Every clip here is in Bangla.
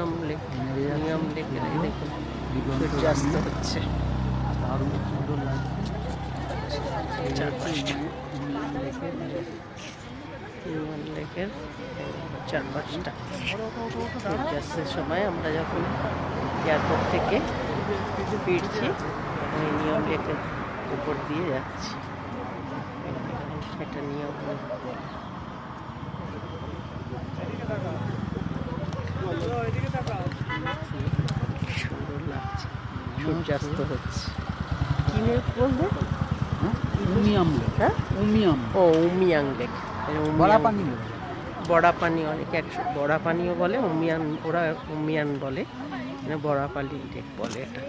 নিয়ম লেক, নিয়ম লেকের এই দেখুন সূর্যাস্ত হচ্ছে। দারুণ সুন্দর লাগছে। চারপাশটা নিয়ম লেকের চারপাশটা সূর্যাস্তের সময় আমরা যখন এয়ারপোর্ট থেকে ফিরছি তখন এই নিয়ম লেকের উপর দিয়ে যাচ্ছি। এটা নিয়ম লেক বলে। সুন্দর লাগছে, সূর্যাস্ত হচ্ছে। কি লেক বলবে? উমিয়াম লেক। হ্যাঁ, উমিয়াম ও উমিয়াং লেক। বড়া পানি। বড়া পানি, অনেক বড়া পানিও বলে, উমিয়ান ওরা উমিয়ান বলে, মানে বড়া পানি লেক বলে এটা।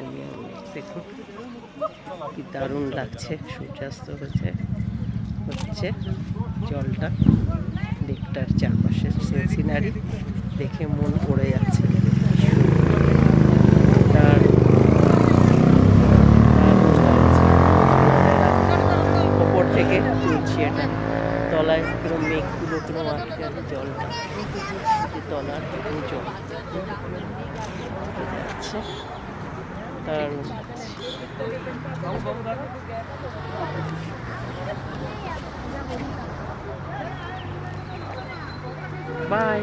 উমিয়াং লেক দেখুন কি দারুণ লাগছে, সূর্যাস্ত হচ্ছে জলটা, লেকটার চারপাশের সিনারি দেখে মন পড়ে যাচ্ছে। ওপর থেকে তুলছি এটা, তলায় পুরো মেঘগুলো পুরো আটকে আছে, জলটা তলার পুরো জল যাচ্ছে, দারুণ লাগছে। বাই।